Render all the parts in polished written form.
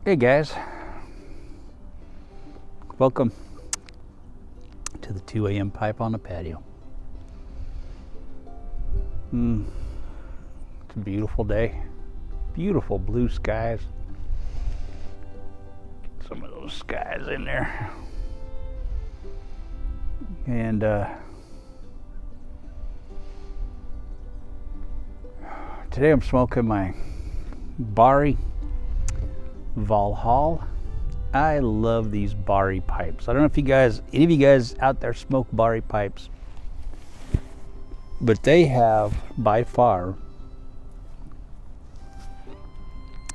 Hey guys, welcome to the 2 a.m. pipe on the patio. It's a beautiful day, beautiful blue skies. Get some of those skies in there. And today I'm smoking my Bari Valhal. I love these Bari pipes. I don't know if any of you guys out there smoke Bari pipes, but they have by far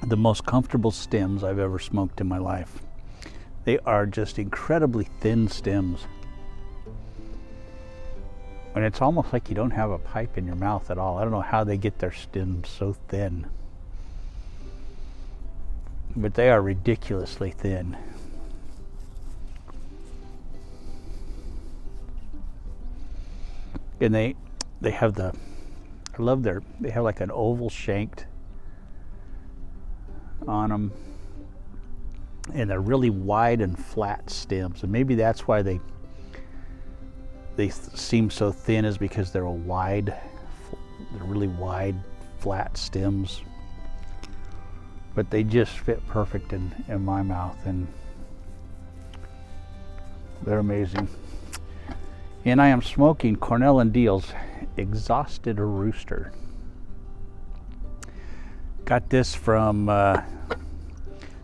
the most comfortable stems I've ever smoked in my life. They are just incredibly thin stems, and it's almost like you don't have a pipe in your mouth at all. I don't know how they get their stems so thin, but they are ridiculously thin. And they have they have like an oval shanked on them, and they're really wide and flat stems, and maybe that's why they seem so thin, is because they're really wide flat stems. But they just fit perfect in my mouth, and they're amazing. And I am smoking Cornell & Deal's Exhausted Rooster. Got this from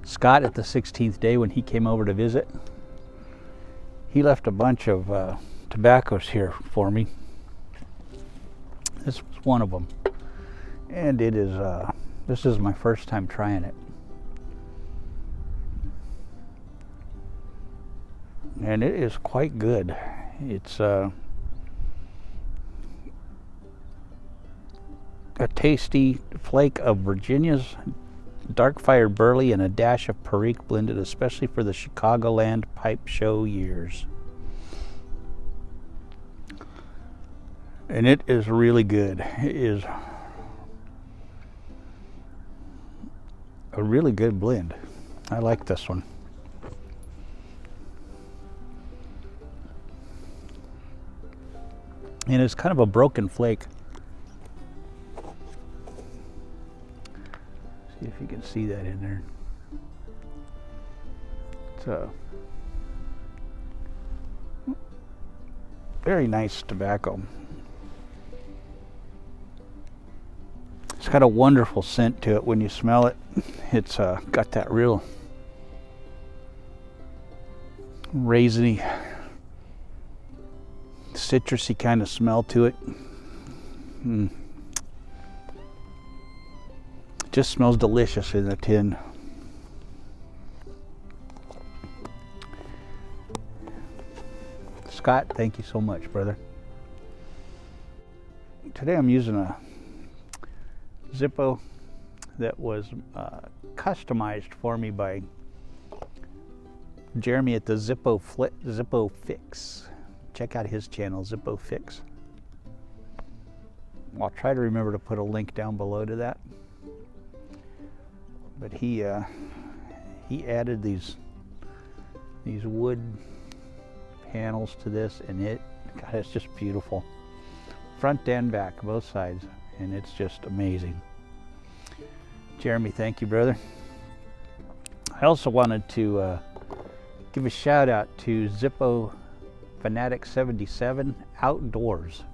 Scott at the 16th day when he came over to visit. He left a bunch of tobaccos here for me. This was one of them, and it is this is my first time trying it, and it is quite good. It's a tasty flake of Virginia's dark fired burley and a dash of Perique blended especially for the Chicagoland pipe show years. And it is really good. It is a really good blend. I like this one. And it's kind of a broken flake. See if you can see that in there. It's a very nice tobacco. It's got a wonderful scent to it when you smell it. It's got that real raisiny, citrusy kind of smell to it. It just smells delicious in the tin. Scott, thank you so much, brother. Today I'm using a Zippo that was customized for me by Jeremy at the Zippo Fix. Check out his channel, Zippo Fix. I'll try to remember to put a link down below to that. But he added these wood panels to this, and God, it's just beautiful, front and back, both sides. And it's just amazing. Jeremy, thank you, brother. I also wanted to give a shout out to Zippo Fanatic 77 Outdoors.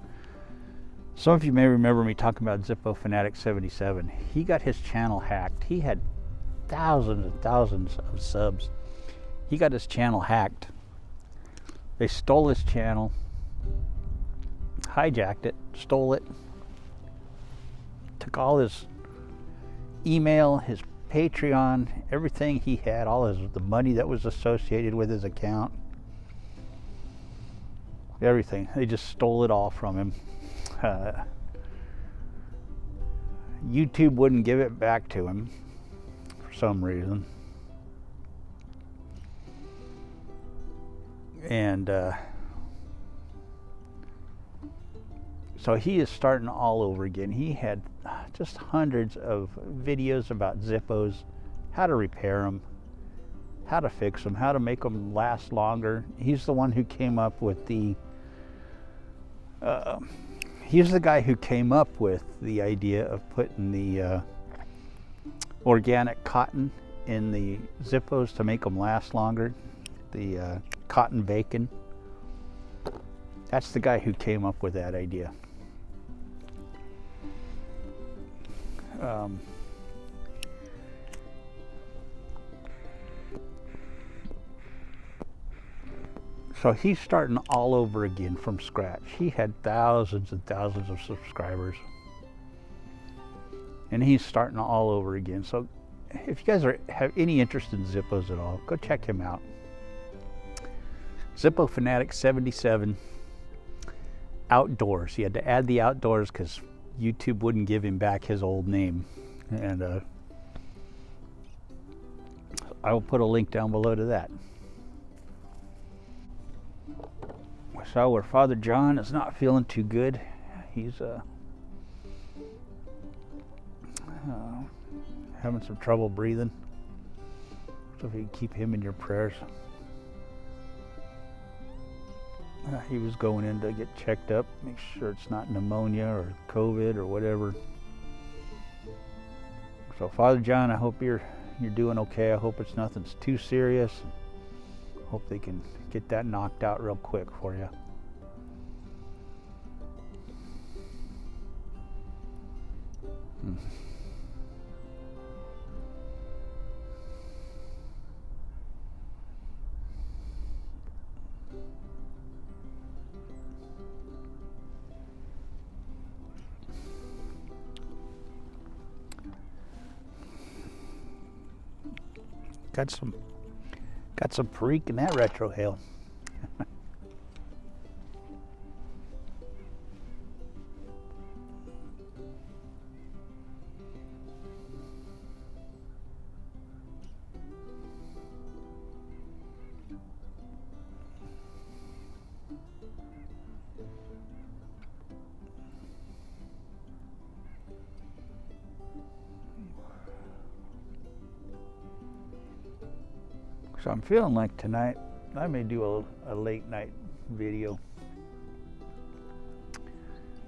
Some of you may remember me talking about Zippo Fanatic 77. He got his channel hacked. He had thousands and thousands of subs. He got his channel hacked. They stole his channel, hijacked it, stole it, took all his email, his Patreon, everything he had, all the money that was associated with his account, everything. They just stole it all from him. YouTube wouldn't give it back to him for some reason. And so he is starting all over again. He had just hundreds of videos about Zippos, how to repair them, how to fix them, how to make them last longer. He's the one who came up with the he's the guy who came up with the idea of putting the organic cotton in the Zippos to make them last longer, the cotton bacon. That's the guy who came up with that idea. So he's starting all over again from scratch. He had thousands and thousands of subscribers, and he's starting all over again. So if you guys have any interest in Zippos at all, go check him out. Zippo Fanatic 77 outdoors. He had to add the outdoors because YouTube wouldn't give him back his old name, and I will put a link down below to that. So where Father John is not feeling too good, he's having some trouble breathing. So if you can keep him in your prayers. He was going in to get checked up, make sure it's not pneumonia or COVID or whatever. So Father John, I hope you're doing okay. I hope it's nothing too serious. Hope they can get that knocked out real quick for you. Got some freak in that retro hail. So I'm feeling like tonight I may do a late night video.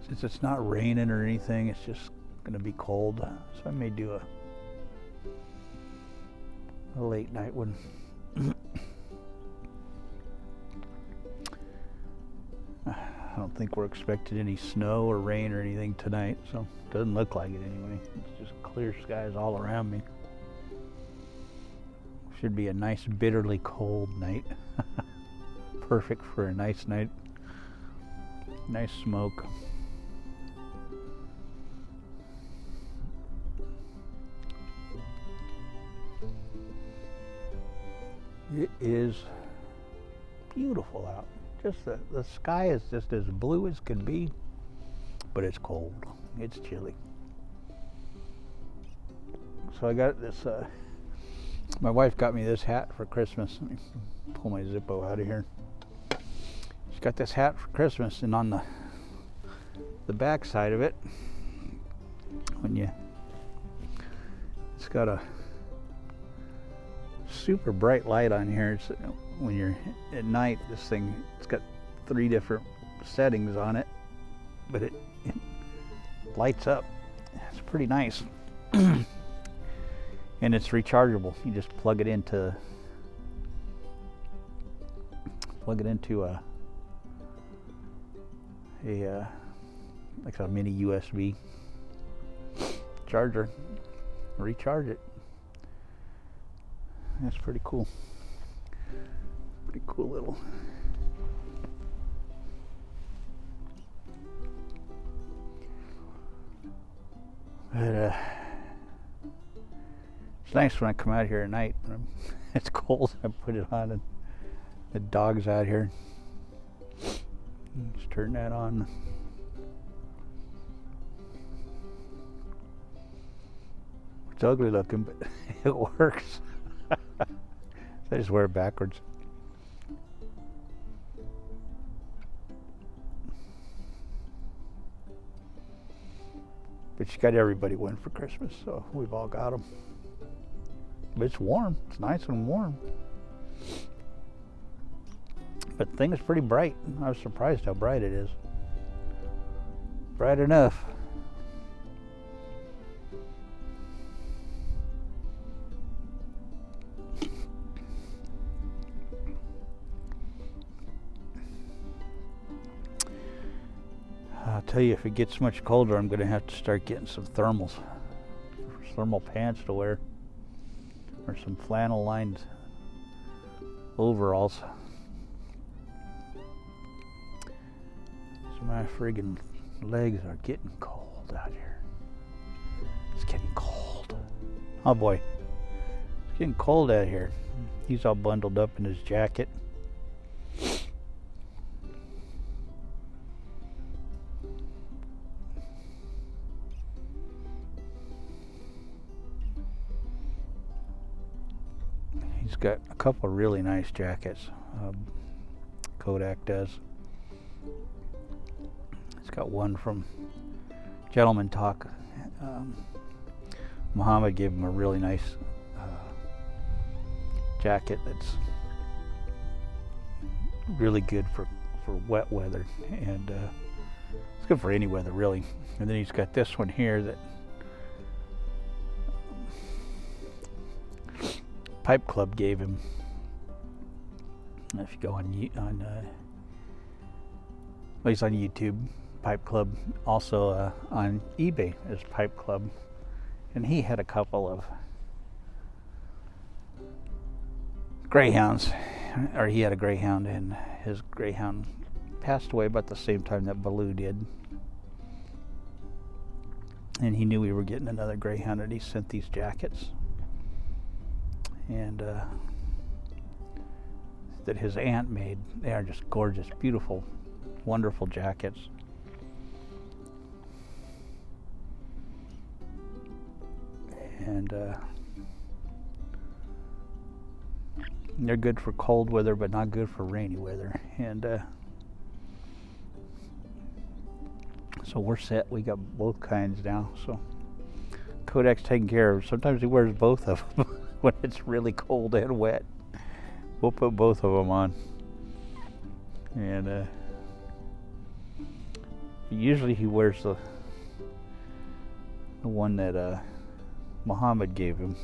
Since it's not raining or anything, it's just gonna be cold. So I may do a late night one. I don't think we're expecting any snow or rain or anything tonight, so it doesn't look like it anyway. It's just clear skies all around me. Should be a nice bitterly cold night. Perfect for a nice night. Nice smoke. It is beautiful out. Just the sky is just as blue as could be, but it's cold. It's chilly. So I got this my wife got me this hat for Christmas. Let me pull my Zippo out of here. She got this hat for Christmas, and on the back side of it, it's got a super bright light on here. It's, when you're at night, this thing, it's got 3 different settings on it, but it lights up. It's pretty nice. And it's rechargeable. You just plug it into a like a mini USB charger. Recharge it. That's pretty cool. Pretty cool little. But it's nice when I come out here at night. When it's cold, I put it on, and the dog's out here. Just turn that on. It's ugly looking, but it works. I just wear it backwards. But you got everybody one for Christmas, so we've all got them. But it's warm. It's nice and warm. But the thing is pretty bright. I was surprised how bright it is. Bright enough. I'll tell you, if it gets much colder, I'm going to have to start getting some thermal pants to wear, or some flannel lined overalls. So my friggin' legs are getting cold out here. It's getting cold. Oh boy, it's getting cold out here. He's all bundled up in his jacket. He's got a couple of really nice jackets. Kodak does. He's got one from Gentleman Talk. Muhammad gave him a really nice jacket that's really good for wet weather, and it's good for any weather really. And then he's got this one here that Pipe Club gave him. If you go on well, he's on YouTube, Pipe Club, also on eBay is Pipe Club, and he had a couple of greyhounds, or he had a greyhound, and his greyhound passed away about the same time that Baloo did, and he knew we were getting another greyhound, and he sent these jackets. And that his aunt made. They are just gorgeous, beautiful, wonderful jackets. And they're good for cold weather, but not good for rainy weather. And so we're set. We got both kinds now. So Kodak's taken care of. Sometimes he wears both of them. When it's really cold and wet, we'll put both of them on. And usually he wears the one that Muhammad gave him.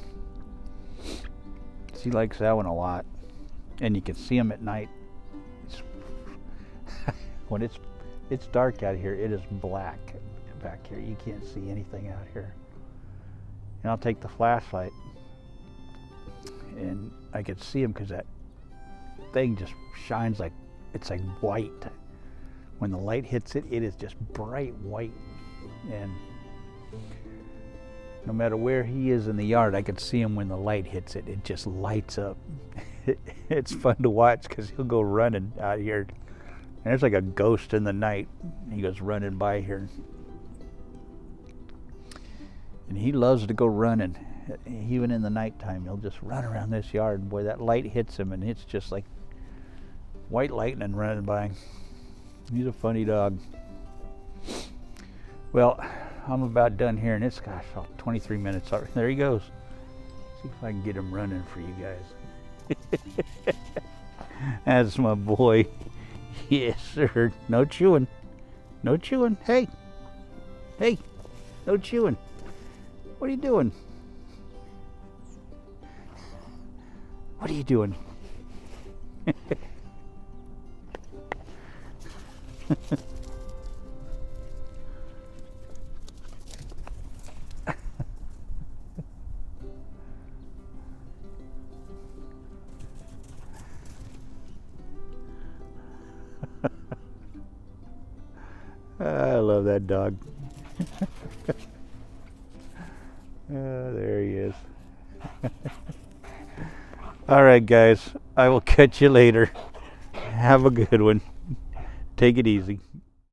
He likes that one a lot, and you can see him at night. When it's dark out here, it is black back here. You can't see anything out here. And I'll take the flashlight, and I could see him because that thing just shines like it's like white. When the light hits it, it is just bright white, and no matter where he is in the yard, I could see him when the light hits it. It just lights up. It's fun to watch because he'll go running out here, and there's like a ghost in the night. He goes running by here, and he loves to go running. Even in the nighttime, he'll just run around this yard. Boy, that light hits him, and it's just like white lightning running by. He's a funny dog. Well, I'm about done here, and it's, gosh, 23 minutes. There he goes. See if I can get him running for you guys. That's my boy. Yes, sir. No chewing. No chewing. Hey. Hey. No chewing. What are you doing? What are you doing? I love that dog. There he is. All right, guys. I will catch you later. Have a good one. Take it easy.